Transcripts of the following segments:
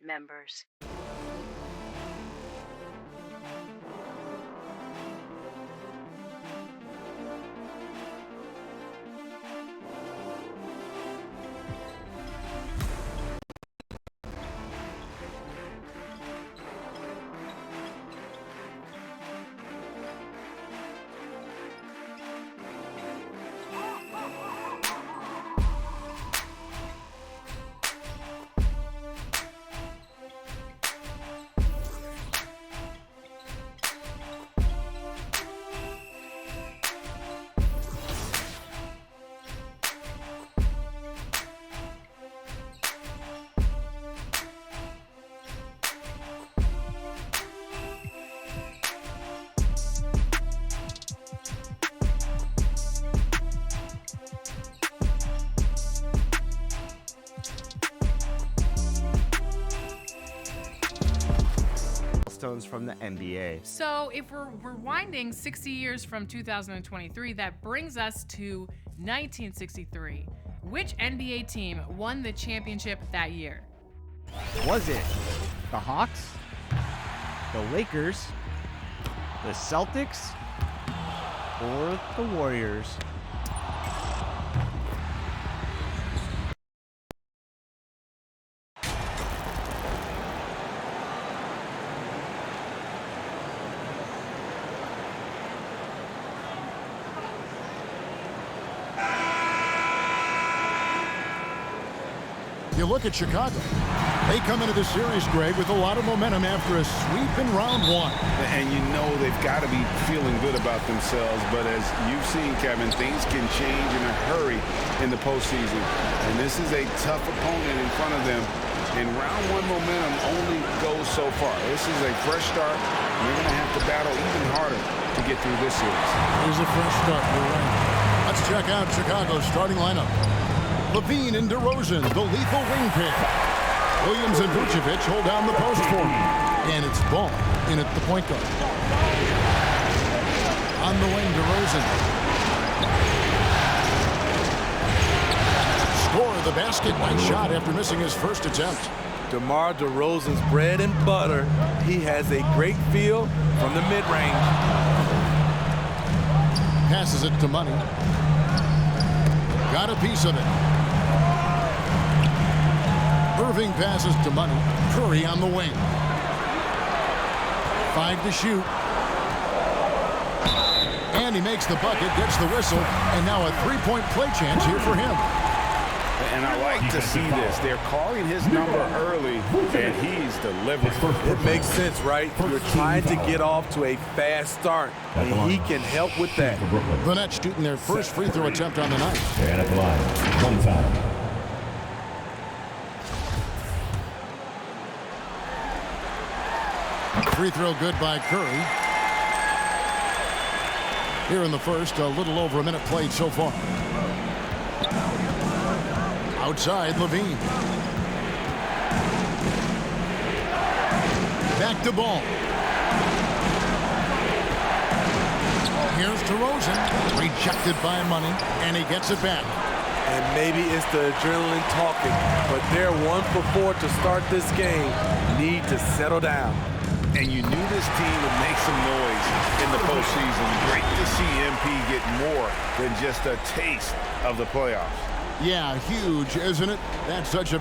members. From the NBA. So if we're rewinding 60 years from 2023, that brings us to 1963. Which NBA team won the championship that year? Was it the Hawks, the Lakers, the Celtics, or the Warriors? You look at Chicago. They come into the series, Greg, with a lot of momentum after a sweep in round one. And you know they've got to be feeling good about themselves. But as you've seen, Kevin, things can change in a hurry in the postseason. And this is a tough opponent in front of them. And round one momentum only goes so far. This is a fresh start. They're going to have to battle even harder to get through this series. Here's a fresh start. You're right. Let's check out Chicago's starting lineup. Levine and DeRozan, the lethal wing pair. Williams and Vucevic hold down the post for him. And it's Ball in at the point guard. On the wing, DeRozan. Score the basket. Nice shot after missing his first attempt. DeMar DeRozan's bread and butter. He has a great feel from the mid-range. Passes it to Money. Got a piece of it. Irving passes to Money. Curry on the wing. 5 to shoot. And he makes the bucket, gets the whistle, and now a three-point play chance here for him. And I like to see this. They're calling his number early, and he's delivering. It makes sense, right? You're trying to get off to a fast start, and he can help with that. The Nets shooting their first free throw attempt on the night. And at the line, one foul. Free throw good by Curry. Here in the first, a little over a minute played so far. Outside, Levine. Back to Ball. Here's DeRozan. Rejected by Money, and he gets it back. And maybe it's the adrenaline talking, but they're 1 for 4 to start this game. Need to settle down. And you knew this team would make some noise in the postseason. Great to see MP get more than just a taste of the playoffs. Yeah, huge, isn't it? That's such a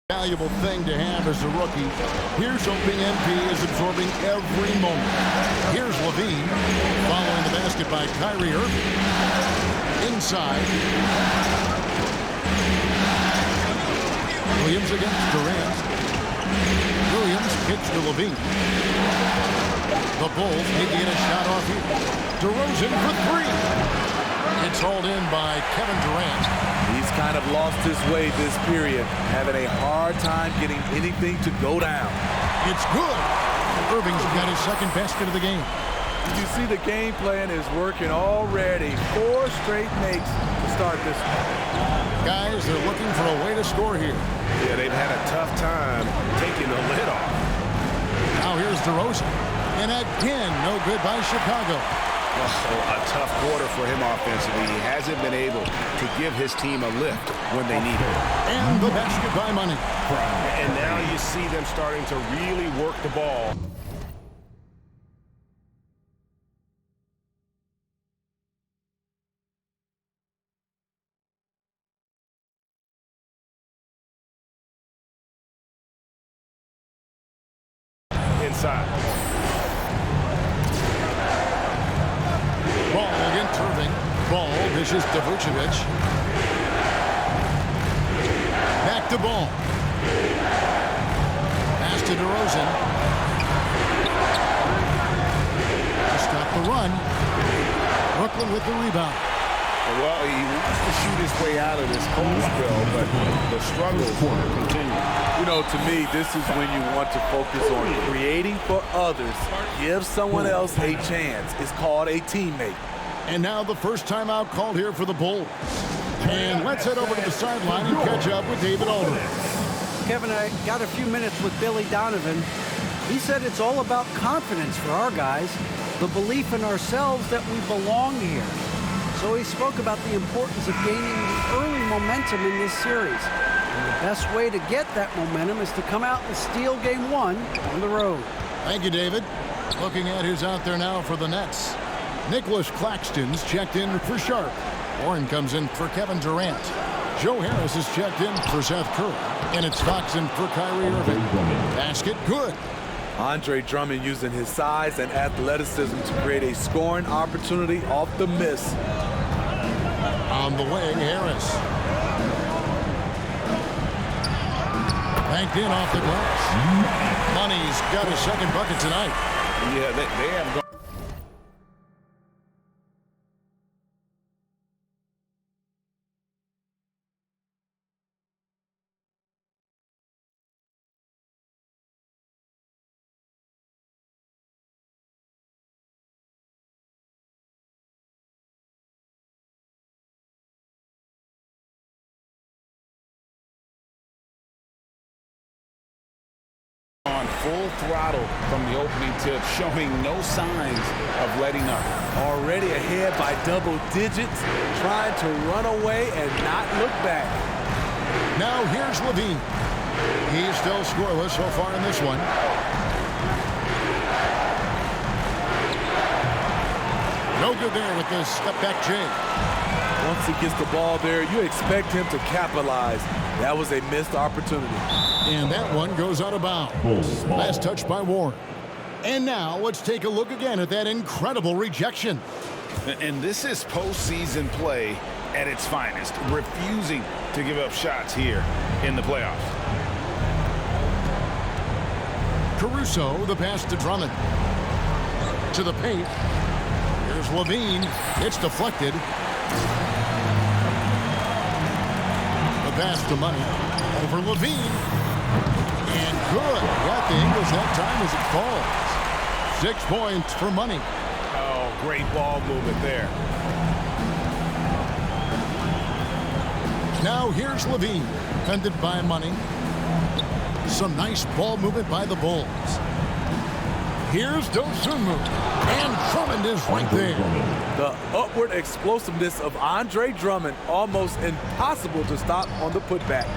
valuable thing to have as a rookie. Here's hoping MP is absorbing every moment. Here's Levine, following the basket by Kyrie Irving. Inside. Williams against Durant. Williams kicks to Levine. The Bulls need to get a shot off here. DeRozan for three. It's hauled in by Kevin Durant. He's kind of lost his way this period, having a hard time getting anything to go down. It's good. Irving's got his second basket of the game. You see the game plan is working already. 4 straight makes to start this one. Guys, they're looking for a way to score here. Yeah, they've had a tough time taking the lid off. Now here's DeRozan. And again, no good by Chicago. A tough quarter for him offensively. He hasn't been able to give his team a lift when they need it. And the basket by Money. And now you see them starting to really work the ball. Inside. Ball against Irving. Ball dishes to Vucevic. Back to Ball. Pass to DeRozan. To stop the run. Brooklyn with the rebound. Well, he wants to shoot his way out of this cold spell, but the struggles continue. You know, to me, this is when you want to focus on creating for others. Give someone else a chance. It's called a teammate. And now the first timeout called here for the Bulls. And let's head over to the sideline and catch up with David Aldridge. Kevin, I got a few minutes with Billy Donovan. He said it's all about confidence for our guys, the belief in ourselves that we belong here. So he spoke about the importance of gaining the early momentum in this series. And the best way to get that momentum is to come out and steal game one on the road. Thank you, David. Looking at who's out there now for the Nets. Nicholas Claxton's checked in for Sharp. Warren comes in for Kevin Durant. Joe Harris is checked in for Seth Curry. And it's Fox in for Kyrie Irving. Basket good. Andre Drummond using his size and athleticism to create a scoring opportunity off the miss. On the wing, Harris. Banked in off the glass. Money's got a second bucket tonight. Yeah, they have gone. On full throttle from the opening tip, showing no signs of letting up. Already ahead by double digits, trying to run away and not look back. Now here's Levine. He's still scoreless so far in this one. No good there with the step-back J. Once he gets the ball there, you expect him to capitalize. That was a missed opportunity. And that one goes out of bounds. Last touch by Warren. And now let's take a look again at that incredible rejection. And this is postseason play at its finest, refusing to give up shots here in the playoffs. Caruso, the pass to Drummond. To the paint. Here's Levine. It's deflected. The pass to Money. Over Levine. And good. Got the Ingles that time as it falls. 6 points for Money. Oh, great ball movement there. Now here's Levine. Defended by Money. Some nice ball movement by the Bulls. Here's Dosunmu. And Drummond is right there. The upward explosiveness of Andre Drummond, almost impossible to stop on the putback.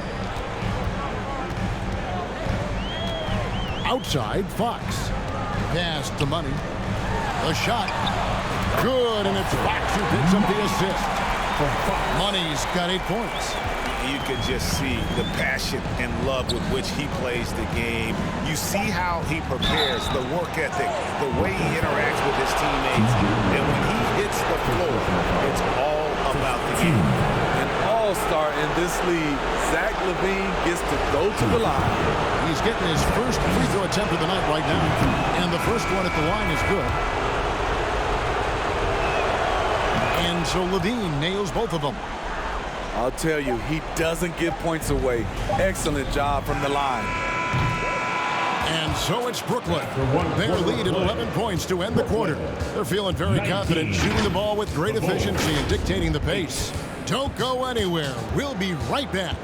Outside, Fox. Pass to Money. The shot. Good, and it's Fox who picks up the assist. Money's got 8 points. You can just see the passion and love with which he plays the game. You see how he prepares, the work ethic, the way he interacts with his teammates. And when he hits the floor, it's all about the game. An all-star in this league, Zach LaVine gets to go to the line. He's getting his first free throw attempt of the night right now. And the first one at the line is good. And so Levine nails both of them. I'll tell you, he doesn't give points away. Excellent job from the line. And so it's Brooklyn. Their lead at 11 points to end the quarter. They're feeling very confident, shooting the ball with great efficiency and dictating the pace. Don't go anywhere. We'll be right back.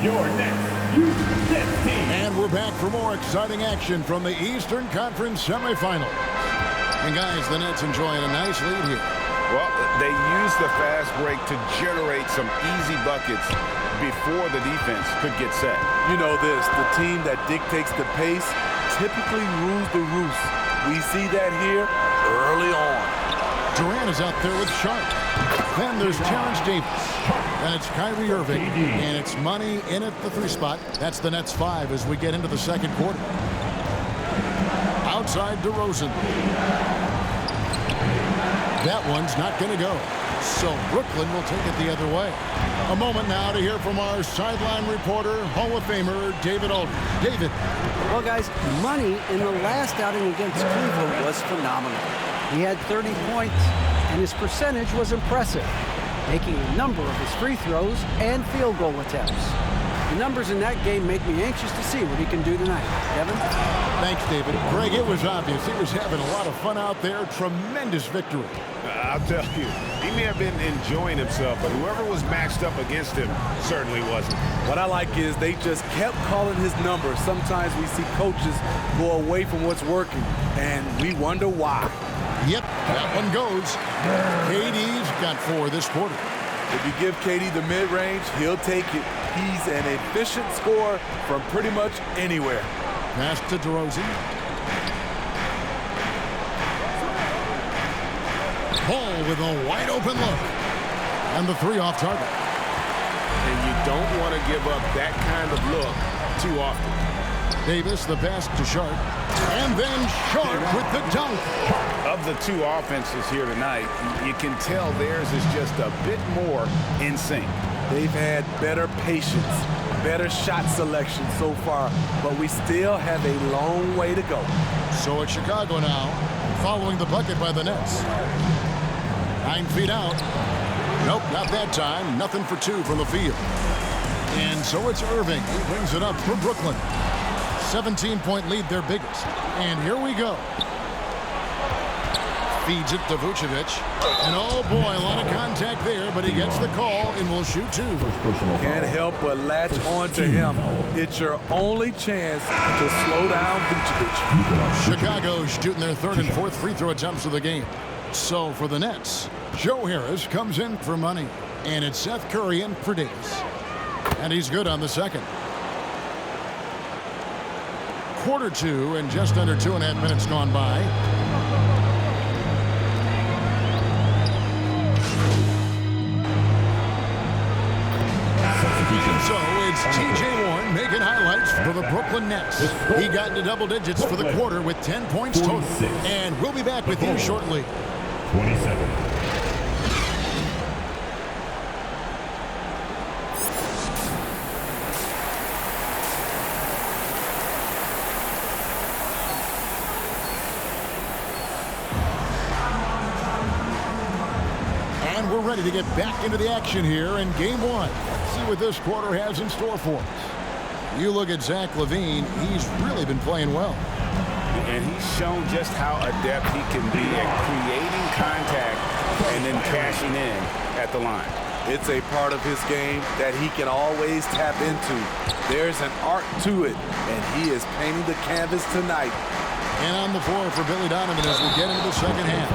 your next U-Nets team. And we're back for more exciting action from the Eastern Conference semifinal. And guys, the Nets enjoying a nice lead here. Well, they used the fast break to generate some easy buckets before the defense could get set. You know this, the team that dictates the pace typically rules the roost. We see that here early on. Durant is out there with Sharp. Then there's Terrence Davis. Then it's Kyrie Irving. And it's Money in at the 3 spot. That's the Nets 5 as we get into the second quarter. Outside DeRozan. That one's not going to go. So Brooklyn will take it the other way. A moment now to hear from our sideline reporter, Hall of Famer David Aldridge. David. Well, guys, Money in the last outing against Cleveland was phenomenal. He had 30 points, and his percentage was impressive, making a number of his free throws and field goal attempts. The numbers in that game make me anxious to see what he can do tonight. Kevin? Thanks, David. Greg, it was obvious. He was having a lot of fun out there. Tremendous victory. I'll tell you, he may have been enjoying himself, but whoever was matched up against him certainly wasn't. What I like is they just kept calling his number. Sometimes we see coaches go away from what's working, and we wonder why. Yep, that one goes. KD's got 4 this quarter. If you give KD the mid-range, he'll take it. He's an efficient scorer from pretty much anywhere. Pass to DeRozan. Paul with a wide open look. And the 3 off target. And you don't want to give up that kind of look too often. Davis, the pass to Sharp. And then Sharp with the dunk. Of the 2 offenses here tonight, you can tell theirs is just a bit more in sync. They've had better patience, better shot selection so far, but we still have a long way to go. So it's Chicago now, following the bucket by the Nets. 9 feet out. Nope, not that time. Nothing for 2 from the field. And so it's Irving. He brings it up for Brooklyn. 17-point lead, their biggest. And here we go. Feeds it to Vucevic. And oh boy, a lot of contact there, but he gets the call and will shoot 2. Can't help but latch on to him. It's your only chance to slow down Vucevic. Chicago shooting their 3rd and 4th free throw attempts of the game. So for the Nets, Joe Harris comes in for Money. And it's Seth Curry in for Davis. And he's good on the second. Quarter 2 and just under 2.5 minutes gone by. So it's T.J. Warren making highlights for the Brooklyn Nets. He got into double digits for the quarter with 10 points total. And we'll be back with you shortly. 27. And we're ready to get back into the action here in game 1. See what this quarter has in store for us. You look at Zach LaVine, he's really been playing well. And he's shown just how adept he can be at creating contact and then cashing in at the line. It's a part of his game that he can always tap into. There's an art to it, and he is painting the canvas tonight. And on the floor for Billy Donovan as we get into the second half.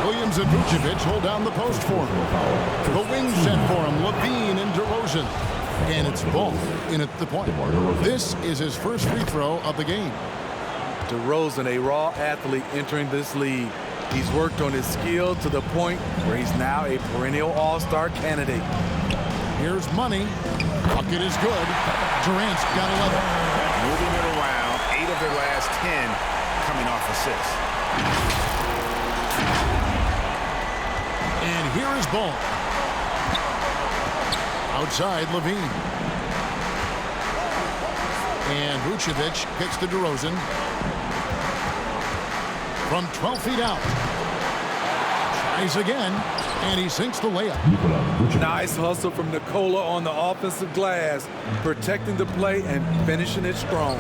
Williams and Vucevic hold down the post for him. The wing set for him, LaVine and DeRozan. And it's Ball in at the point. This is his first free throw of the game. DeRozan, a raw athlete entering this league. He's worked on his skill to the point where he's now a perennial all-star candidate. Here's Money. Bucket is good. Durant's got 11. Moving it around, 8 of their last 10 coming off assists. And here is Ball. Outside, LaVine. And Vucevic kicks to DeRozan. From 12 feet out. Tries again, and he sinks the layup. Nice hustle from Nikola on the offensive glass, protecting the play and finishing it strong.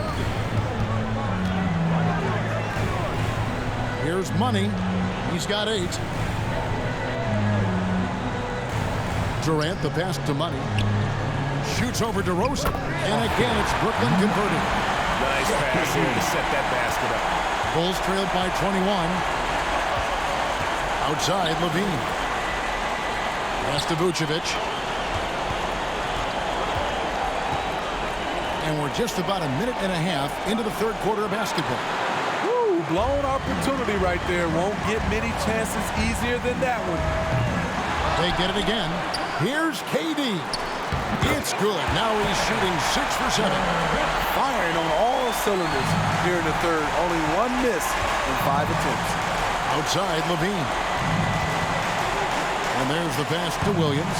Here's Money. He's got 8. Durant, the pass to Money. Shoots over DeRozan. And again, it's Brooklyn converting. Nice pass here to set that basket up. Bulls trailed by 21. Outside, Levine. Pass to Vucevic. And we're just about a minute and a half into the third quarter of basketball. Woo, blown opportunity right there. Won't get many chances easier than that one. They get it again. Here's KD. It's good. Now he's shooting 6 for 7. Firing on all cylinders here in the third. Only one miss in 5 attempts. Outside, Levine. And there's the pass to Williams.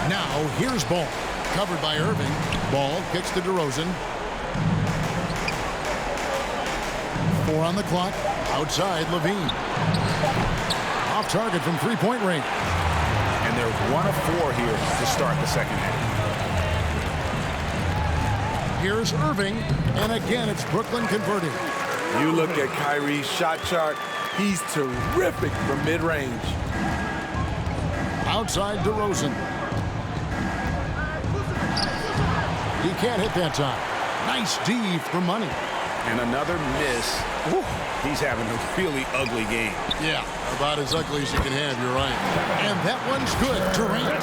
Now here's Ball. Covered by Irving. Ball kicks to DeRozan. 4 on the clock. Outside, Levine. Off target from three-point range. And they're 1 of 4 here to start the second half. Here's Irving. And again, it's Brooklyn converting. You look at Kyrie's shot chart. He's terrific from mid-range. Outside, DeRozan. He can't hit that time. Nice D for money. And another miss. Whew. He's having a really ugly game. Yeah, about as ugly as you can have, you're right. And that one's good. Durant.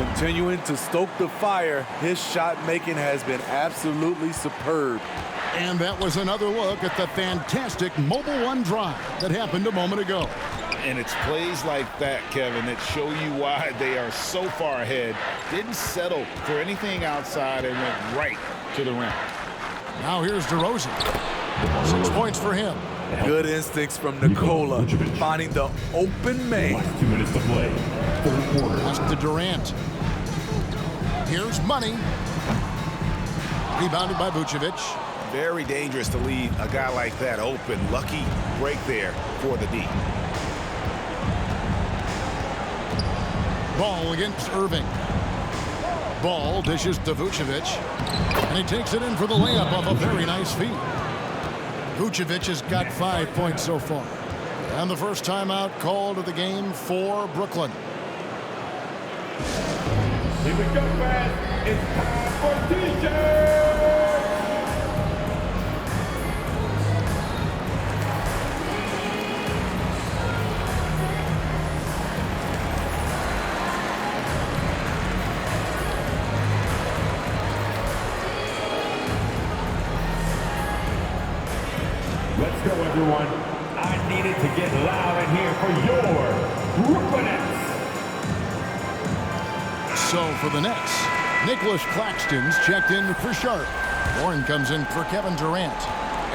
Continuing to stoke the fire, his shot making has been absolutely superb. And that was another look at the fantastic Mobile One drive that happened a moment ago. And it's plays like that, Kevin, that show you why they are so far ahead. Didn't settle for anything outside and went right to the rim. Now here's DeRozan. 6 points for him. Good instincts from Nikola, finding the open man. Last 2 minutes to play. Third quarter. Pass to Durant. Here's Money. Rebounded by Vucevic. Very dangerous to leave a guy like that open. Lucky break there for the D. Ball against Irving. Ball dishes to Vucevic. And he takes it in for the layup off a very nice feed. Vucevic has got 5 points so far. And the first timeout called of the game for Brooklyn. Here we go, fans. It's time for DJ. Let's go, everyone. I needed to get loud in here for your Brooklynettes. So for the Nets, Nicholas Claxton's checked in for Sharp. Warren comes in for Kevin Durant.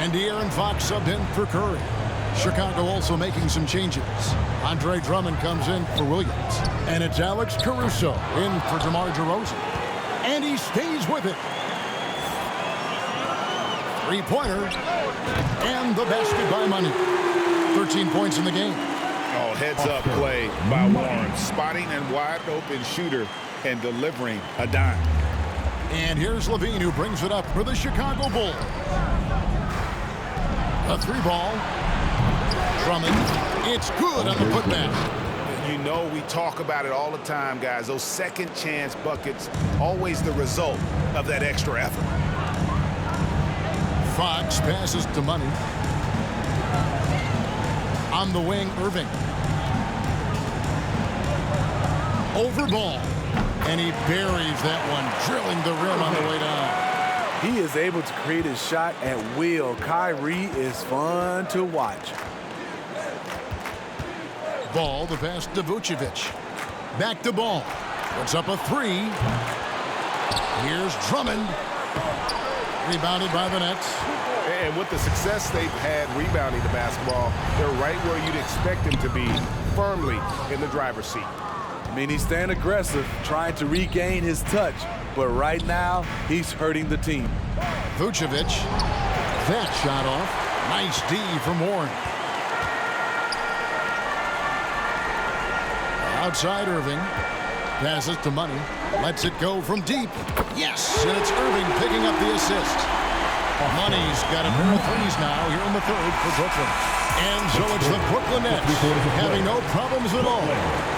And De'Aaron Fox subbed in for Curry. Chicago also making some changes. Andre Drummond comes in for Williams. And it's Alex Caruso in for DeMar DeRozan. And he stays with it. Three-pointer. And the basket by Money. 13 points in the game. Oh, heads-up play by Warren. Spotting and wide-open shooter and delivering a dime. And here's Levine, who brings it up for the Chicago Bulls. A 3-ball. Drummond. It's good on the putback. You know we talk about it all the time, guys. Those second chance buckets, always the result of that extra effort. Fox passes to Money. On the wing, Irving. Over ball. And he buries that one, drilling the rim on the way down. He is able to create his shot at will. Kyrie is fun to watch. Ball, the pass to Vucevic. Back to Ball. Puts up a 3. Here's Drummond. Rebounded by the Nets. And with the success they've had rebounding the basketball, they're right where you'd expect them to be, firmly in the driver's seat. I mean, he's staying aggressive, trying to regain his touch. But right now, he's hurting the team. Vucevic. That shot off. Nice D from Warren. Outside Irving. Passes to Money. Lets it go from deep. Yes, and it's Irving picking up the assist. Money's got a pair of threes now here in the third for Brooklyn. And so it's the Brooklyn Nets having no problems at all.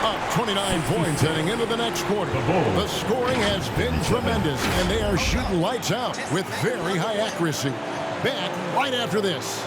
Up 29 points heading into the next quarter. The scoring has been tremendous, and they are shooting lights out with very high accuracy. Back right after this.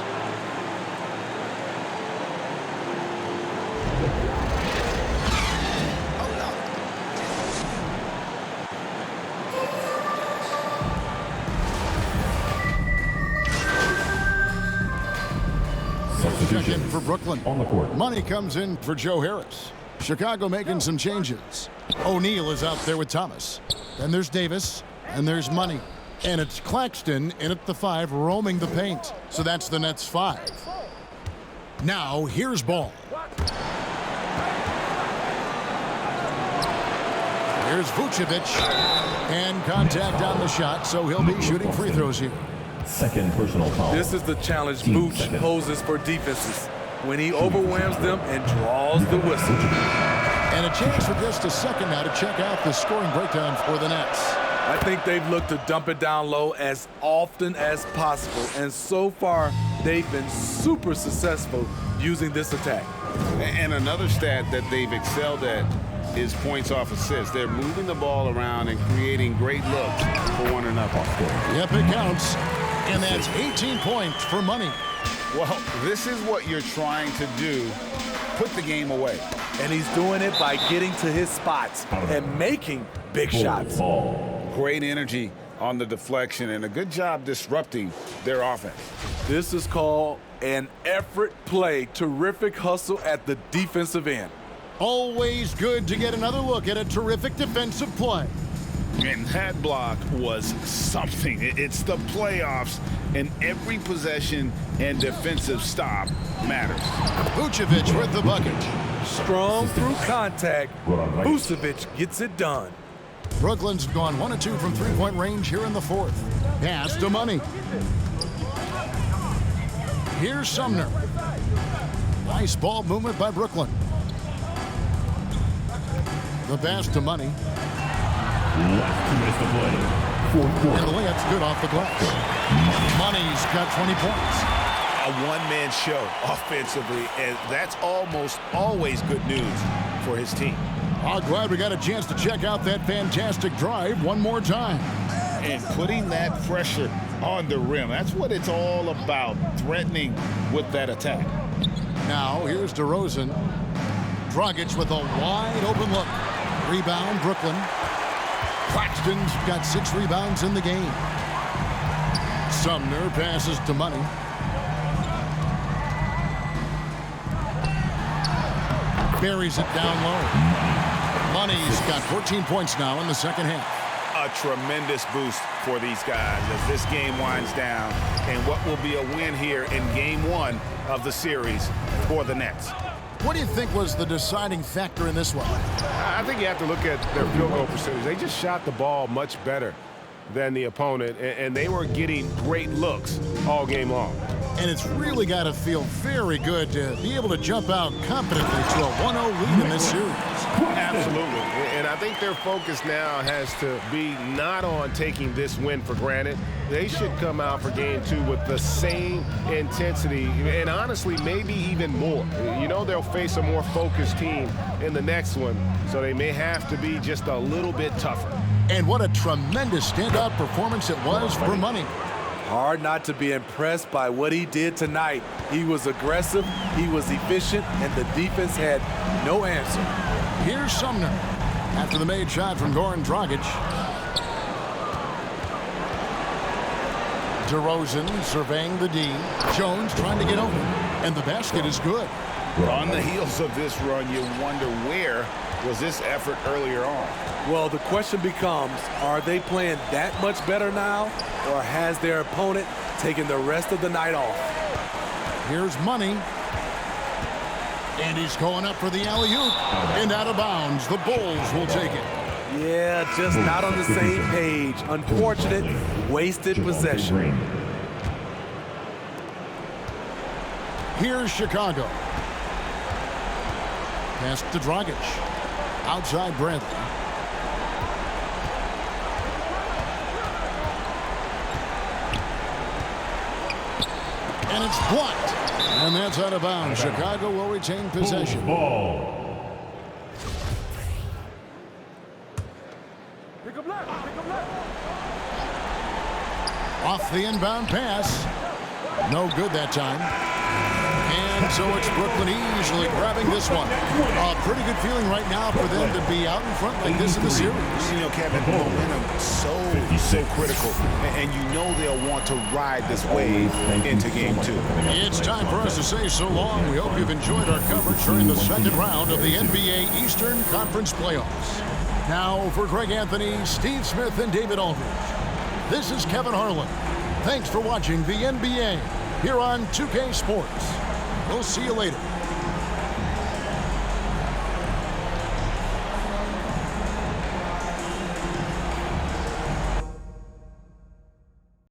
Check in for Brooklyn. On the court. Money comes in for Joe Harris. Chicago making some changes. O'Neal is out there with Thomas. Then there's Davis. And there's Money. And it's Claxton in at the 5 roaming the paint. So that's the Nets 5. Now here's Ball. Here's Vucevic. And contact on the shot, so he'll be shooting free throws here. Second personal foul. This is the challenge Vooch poses for defenses when he overwhelms them and draws the whistle. And a chance for just a second now to check out the scoring breakdown for the Nets. I think they've looked to dump it down low as often as possible, and so far they've been super successful using this attack. And another stat that they've excelled at is points off assists. They're moving the ball around and creating great looks for one another. Yep, it counts. And that's 18 points for Money. Well, this is what you're trying to do. Put the game away. And he's doing it by getting to his spots and making big shots. Great energy on the deflection and a good job disrupting their offense. This is called an effort play. Terrific hustle at the defensive end. Always good to get another look at a terrific defensive play. And that block was something. It's the playoffs, and every possession and defensive stop matters. Vucevic with the bucket. Strong through contact. Vucevic gets it done. Brooklyn's gone 1 of 2 from three-point range here in the 4th. Pass to Money. Here's Sumner. Nice ball movement by Brooklyn. The pass to Money. Last 2 minutes to play. Fourth quarter. And the layup's good off the glass. Money's got 20 points. A one-man show offensively, and that's almost always good news for his team. I'm glad we got a chance to check out that fantastic drive one more time. And putting that pressure on the rim, that's what it's all about, threatening with that attack. Now, here's DeRozan. Dragic with a wide open look. Rebound, Brooklyn. Claxton's got 6 rebounds in the game. Sumner passes to Money. Buries it down low. Money's got 14 points now in the second half. A tremendous boost for these guys as this game winds down, and what will be a win here in game 1 of the series for the Nets. What do you think was the deciding factor in this one? I think you have to look at their field goal percentage. They just shot the ball much better than the opponent, and they were getting great looks all game long. And it's really got to feel very good to be able to jump out confidently to a 1-0 lead in this series. Absolutely. And I think their focus now has to be not on taking this win for granted. They should come out for game 2 with the same intensity and honestly maybe even more. You know they'll face a more focused team in the next one, so they may have to be just a little bit tougher. And what a tremendous standout performance it was for Money. Hard not to be impressed by what he did tonight. He was aggressive, he was efficient, and the defense had no answer. Here's Sumner after the made shot from Goran Dragic. DeRozan surveying the D. Jones trying to get open, and the basket is good. On the heels of this run, you wonder where was this effort earlier on? Well, the question becomes, are they playing that much better now, or has their opponent taken the rest of the night off? Here's Money. And he's going up for the alley-oop. And out of bounds. The Bulls will take it. Yeah, just not on the same page. Unfortunate, wasted possession. Here's Chicago. Pass to Dragic. Outside Bradley. And it's blocked. And that's out of bounds. Chicago will retain possession. Ball. Off the inbound pass. No good that time. And so it's Brooklyn easily grabbing this one. A pretty good feeling right now for them to be out in front like this in the series. You know, Kevin, momentum so critical. And you know they'll want to ride this wave into game 2. It's time for us to say so long. We hope you've enjoyed our coverage during the second round of the NBA Eastern Conference Playoffs. Now for Greg Anthony, Steve Smith, and David Aldridge, this is Kevin Harlan. Thanks for watching the NBA here on 2K Sports. We'll see you later.